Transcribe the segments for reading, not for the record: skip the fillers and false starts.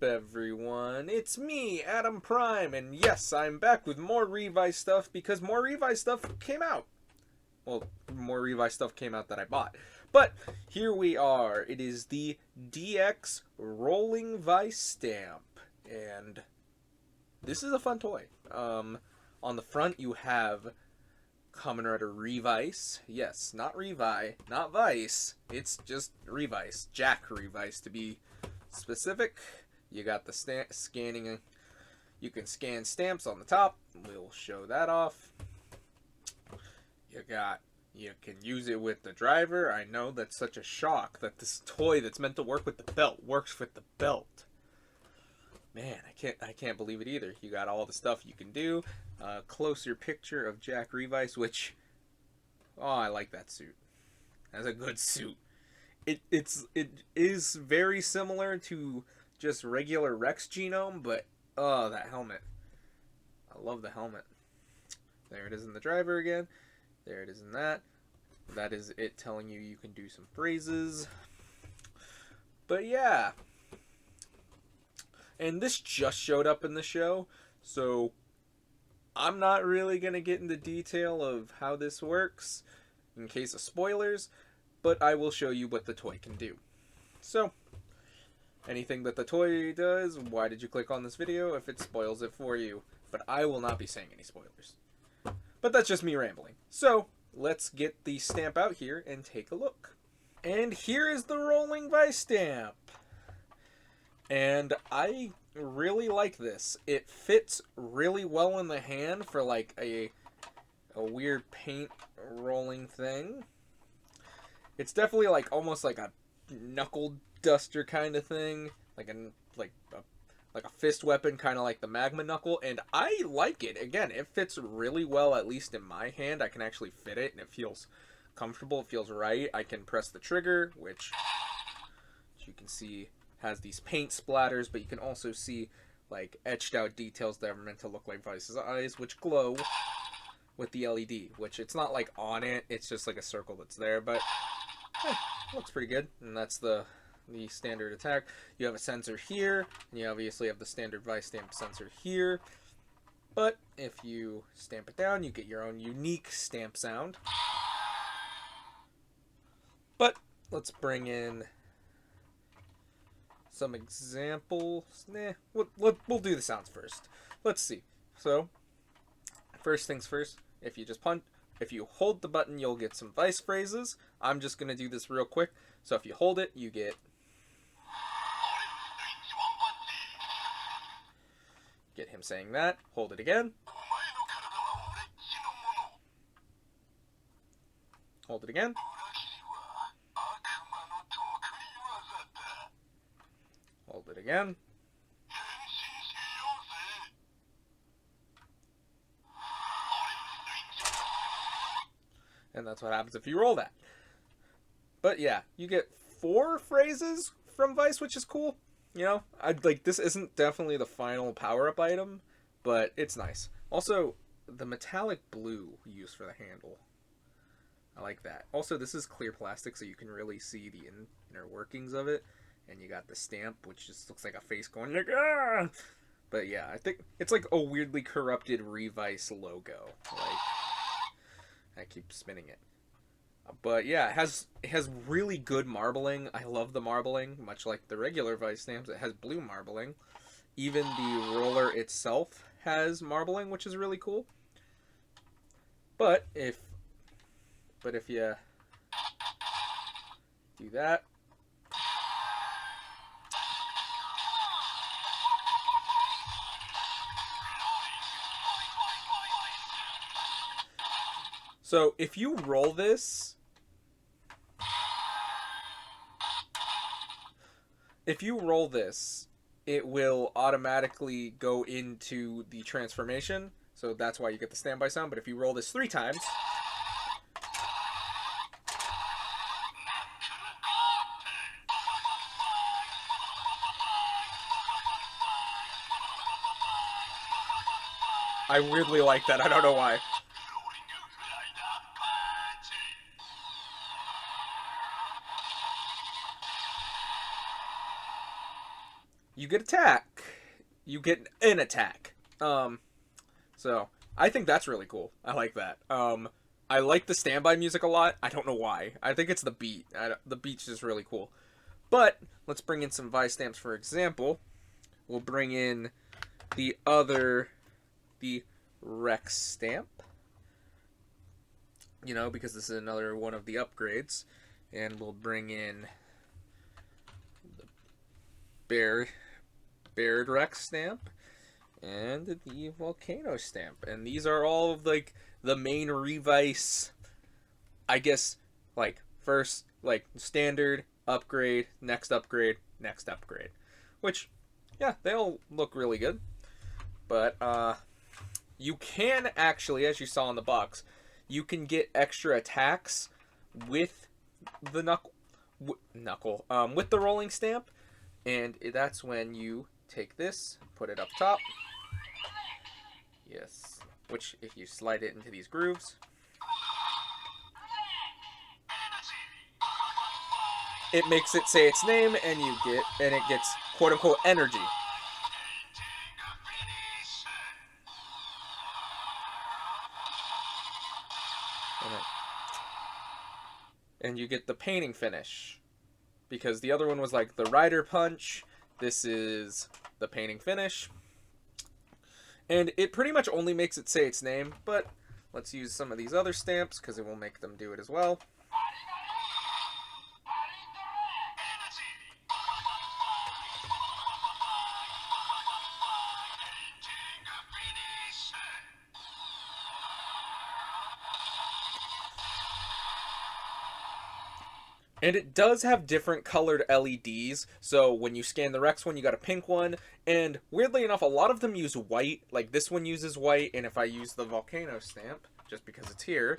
everyone? It's me, Adam Prime, and yes, I'm back with more Revice stuff because more Revice stuff came out. Well, more Revice stuff came out that I bought. But here we are. It is the DX Rolling Vistamp, and this is a fun toy. On the front you have Kamen Rider Revice. Yes, not Revi, not Vice. It's just Revice. Jack Revice to be specific. You got the scanning. You can scan stamps on the top. We'll show that off. You can use it with the driver. I know that's such a shock that this toy that's meant to work with the belt works with the belt. Man, I can't believe it either. You got all the stuff you can do. Closer picture of Jack Revice, which, oh, I like that suit. That's a good suit. It is very similar to just regular Rex Genome, but oh, that helmet. I love the helmet. There it is in the driver again. There it is in that. That is it telling you can do some phrases. But yeah. And this just showed up in the show, so I'm not really going to get into detail of how this works in case of spoilers, but I will show you what the toy can do. So, anything that the toy does, why did you click on this video if it spoils it for you? But I will not be saying any spoilers. But that's just me rambling. So, let's get the stamp out here and take a look. And here is the Rolling Vistamp. And I really like this. It fits really well in the hand for like a weird paint rolling thing. It's definitely like almost like a knuckle duster kind of thing, like a fist weapon, kind of like the magma knuckle, and I like it. Again, it fits really well, at least in my hand. I can actually fit it, and it feels comfortable. It feels right. I can press the trigger, which, as you can see, has these paint splatters, but you can also see like etched out details that are meant to look like Vice's eyes, which glow with the LED, which it's not like on it, it's just like a circle that's there, but looks pretty good. And that's the standard attack. You have a sensor here, and you obviously have the standard Vistamp sensor here, but if you stamp it down, you get your own unique stamp sound. But let's bring in some examples. We'll do the sounds first. Let's see. So, first things first, if you hold the button, you'll get some Vice phrases. I'm just going to do this real quick. So if you hold it, you get him saying that. Hold it again. Hold it again. Hold it again. And that's what happens if you roll that. But yeah, you get 4 phrases from Vice, which is cool. You know, this isn't definitely the final power-up item, but it's nice. Also, the metallic blue used for the handle, I like that. Also, this is clear plastic, so you can really see the inner workings of it. And you got the stamp, which just looks like a face going like, ah! But yeah, I think it's like a weirdly corrupted Revice logo. Like, I keep spinning it. But yeah, it has really good marbling. I love the marbling, much like the regular Vice stamps. It has blue marbling. Even the roller itself has marbling, which is really cool. But if you do that, so if you roll this, it will automatically go into the transformation. So that's why you get the standby sound. But if you roll this 3 times, I weirdly like that. I don't know why. you get attack. You get an attack. So I think that's really cool. I like that. I like the standby music a lot. I don't know why. I think it's the beat. The beat's just really cool. But let's bring in some Vistamps for example. We'll bring in the Rex stamp. You know, because this is another one of the upgrades. And we'll bring in the Baird Rex stamp and the Volcano stamp. And these are all of like the main Revice, I guess, like first, like standard, upgrade, next upgrade, next upgrade. Which, yeah, they all look really good. But you can actually, as you saw in the box, you can get extra attacks with the with the rolling stamp. And that's when you take this, put it up top. Yes. Which, if you slide it into these grooves, it makes it say its name, and it gets quote unquote energy. And you get the painting finish. Because the other one was like the Rider Punch. This is the painting finish. And it pretty much only makes it say its name, but let's use some of these other stamps because it will make them do it as well. And it does have different colored LEDs, so when you scan the Rex one, you got a pink one, and weirdly enough, a lot of them use white, like this one uses white, and if I use the Volcano stamp, just because it's here,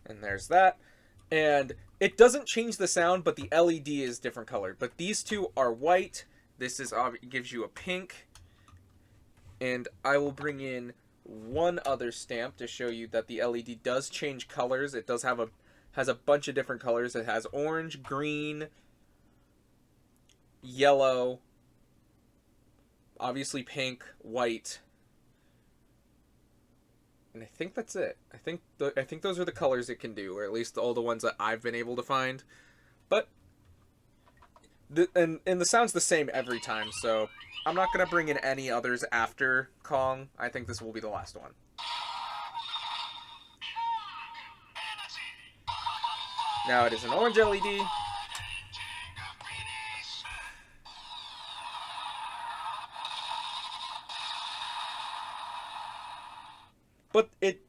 and there's that. And it doesn't change the sound, but the LED is different colored. But these two are white. This is gives you a pink. And I will bring in one other stamp to show you that the LED does change colors. It does have has a bunch of different colors. It has orange, green, yellow, obviously pink, white. And I think that's it. I think those are the colors it can do, or at least all the ones that I've been able to find. But and the sound's the same every time, so I'm not gonna bring in any others after Kong. I think this will be the last one. Now it is an orange LED. But it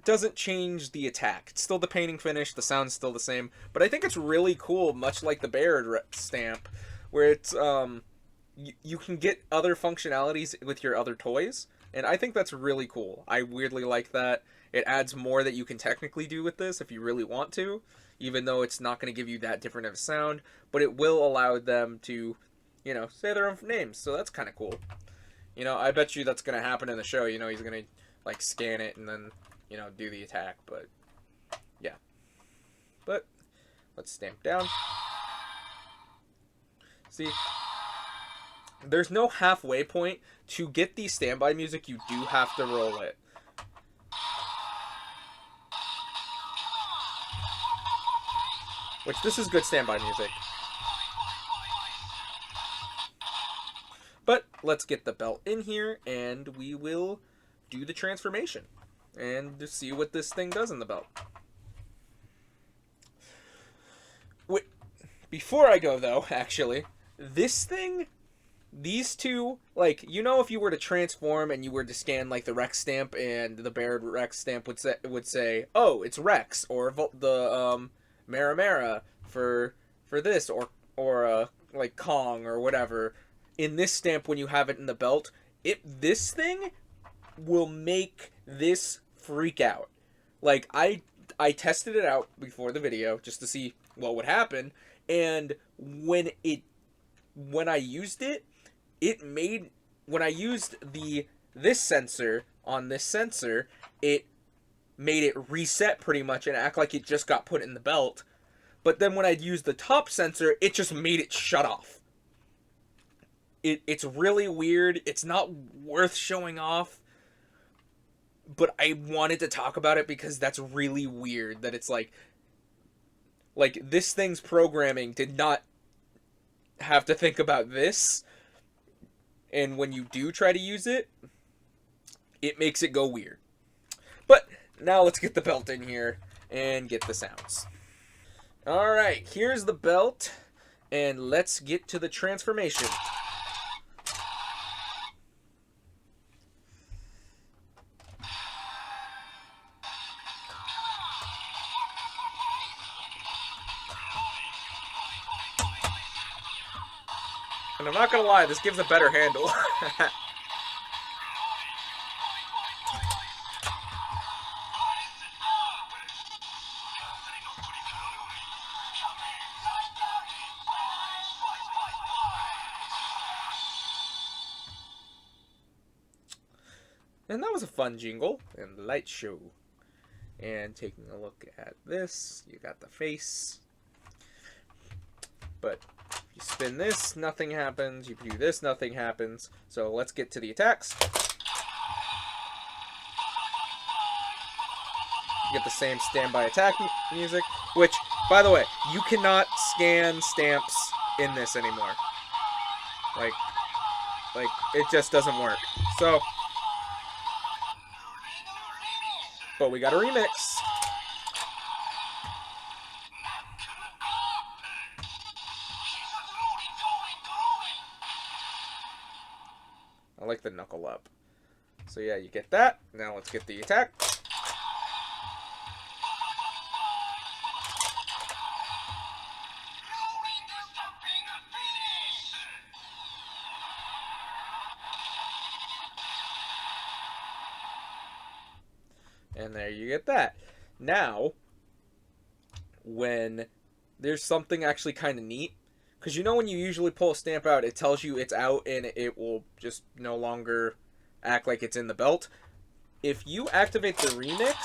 doesn't change the attack. It's still the painting finish. The sound's still the same. But I think it's really cool, much like the Baird stamp, where it's you can get other functionalities with your other toys, and I think that's really cool. I weirdly like that. It adds more that you can technically do with this if you really want to, even though it's not going to give you that different of a sound. But it will allow them to, you know, say their own names. So that's kind of cool. You know, I bet you that's going to happen in the show. You know, he's going to like scan it and then, you know, do the attack, but yeah. But let's stamp down. See, there's no halfway point. To get the standby music, you do have to roll it. Which, this is good standby music. But let's get the belt in here and we will do the transformation and to see what this thing does in the belt. Wait, before I go though, actually, this thing, these two, like, you know, if you were to transform and you were to scan like the Rex stamp and the Baird Rex stamp would say, oh, it's Rex, or the Mara for this, or like Kong or whatever. In this stamp, when you have it in the belt, this thing will make this freak out. Like, I tested it out before the video just to see what would happen, and when I used it, it made, when I used this sensor on this sensor, it made it reset pretty much and act like it just got put in the belt. But then when I'd use the top sensor, it just made it shut off. It's really weird. It's not worth showing off, but I wanted to talk about it because that's really weird that it's like this thing's programming did not have to think about this, and when you do try to use it, it makes it go weird. But now let's get the belt in here and get the sounds. Alright, here's the belt, and let's get to the transformation. And I'm not gonna lie, this gives a better handle. And that was a fun jingle and light show. And taking a look at this, you got the face. But if you spin this, nothing happens. You do this, nothing happens. So let's get to the attacks. You get the same standby attack music, which, by the way, you cannot scan stamps in this anymore. Like it just doesn't work. So, but we got a remix. I like the knuckle up. So yeah, you get that. Now let's get the attack. And there you get that. Now, when there's something actually kind of neat, because you know when you usually pull a stamp out, it tells you it's out and it will just no longer act like it's in the belt. If you activate the remix,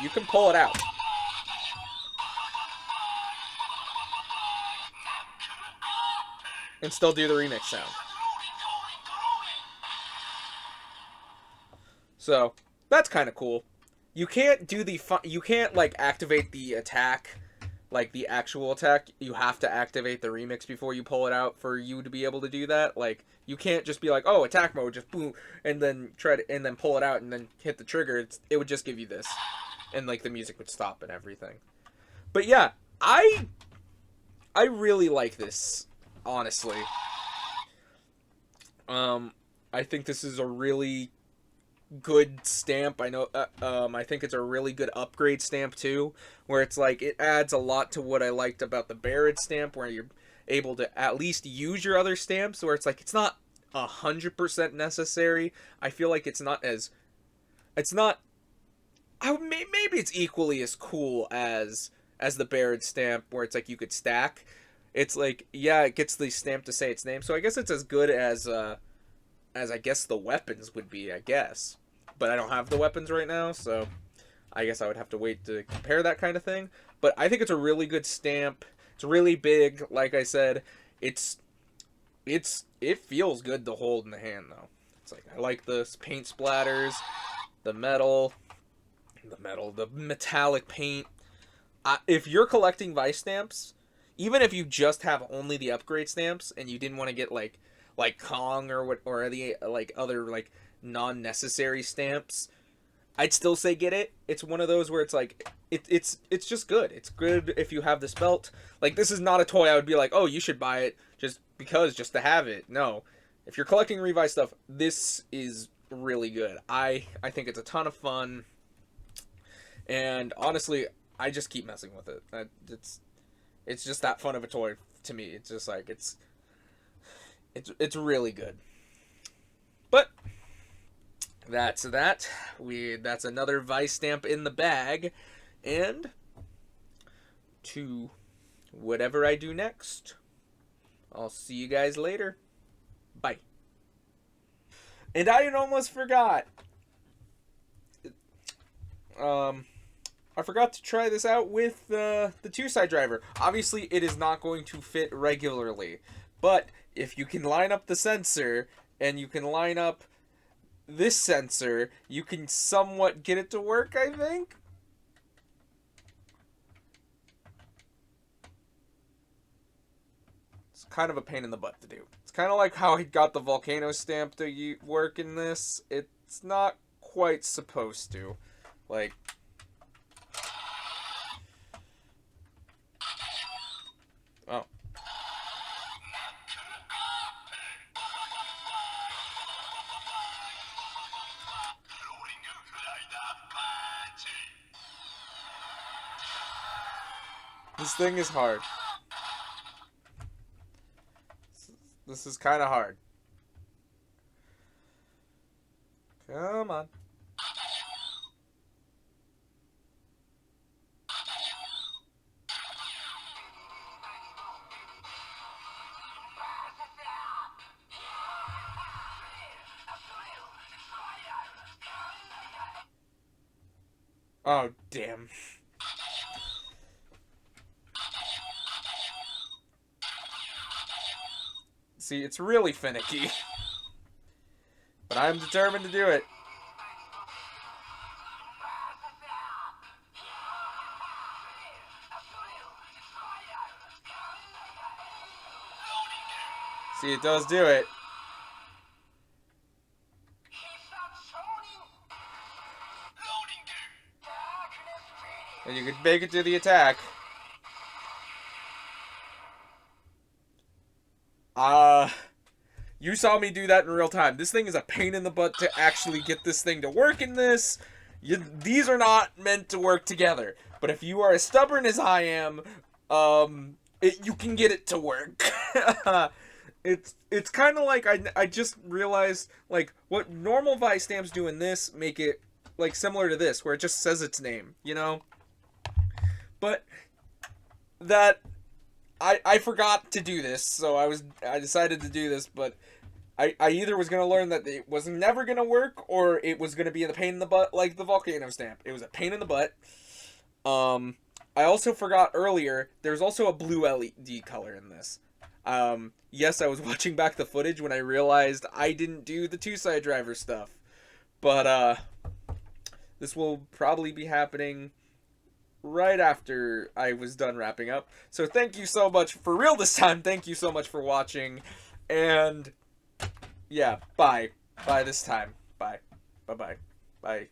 you can pull it out. And still do the remix sound. So, that's kind of cool. You can't do you can't like activate the attack, like the actual attack. You have to activate the remix before you pull it out for you to be able to do that. Like, you can't just be like, "Oh, attack mode, just boom," and then and then pull it out and then hit the trigger. It would just give you this. And like the music would stop and everything. But yeah, I really like this, honestly. I think this is a really good stamp. I know I think it's a really good upgrade stamp too, where it's like it adds a lot to what I liked about the Barrett stamp, where you're able to at least use your other stamps, where it's like it's not 100% necessary. I feel like it's not maybe it's equally as cool as the Barrett stamp, where it's like you could stack. It's like, yeah, it gets the stamp to say its name, so I guess it's as good as I guess the weapons would be, I guess. But I don't have the weapons right now, so I guess I would have to wait to compare that kind of thing. But I think it's a really good stamp. It's really big, like I said. It feels good to hold in the hand, though. It's like, I like the paint splatters, the metallic paint. If you're collecting Vice stamps, even if you just have only the upgrade stamps and you didn't want to get like Kong or the like other like non-necessary stamps, I'd still say get it. It's one of those where it's like it's just good. It's good if you have this belt. Like, this is not a toy I would be like, "Oh, you should buy it just to have it." No. If you're collecting Revice stuff, this is really good. I think it's a ton of fun. And honestly, I just keep messing with it. It's just that fun of a toy to me. It's just like it's really good. But that's that. That's another Vice stamp in the bag. And to whatever I do next, I'll see you guys later. Bye. And I almost forgot. I forgot to try this out with the two-side driver. Obviously, it is not going to fit regularly. But if you can line up the sensor, and you can line up this sensor, you can somewhat get it to work, I think? It's kind of a pain in the butt to do. It's kind of like how I got the volcano stamp to work in this. It's not quite supposed to. Like... Oh. This thing is hard. This is kind of hard. Come on. Oh, damn. See, it's really finicky. But I'm determined to do it. See, it does do it. And you can make it to the attack. You saw me do that in real time. This thing is a pain in the butt to actually get this thing to work in this. These are not meant to work together. But if you are as stubborn as I am, you can get it to work. It's kind of like, I just realized, like, what normal Vistamps do in this make it, like, similar to this, where it just says its name, you know? But that... I forgot to do this, so I decided to do this, but I either was going to learn that it was never going to work, or it was going to be a pain in the butt like the volcano stamp. It was a pain in the butt. I also forgot earlier, there's also a blue LED color in this. Yes, I was watching back the footage when I realized I didn't do the two-side driver stuff. But, this will probably be happening right after I was done wrapping up. So thank you so much, for real this time, thank you so much for watching, and yeah, bye. Bye this time. Bye. Bye-bye. Bye.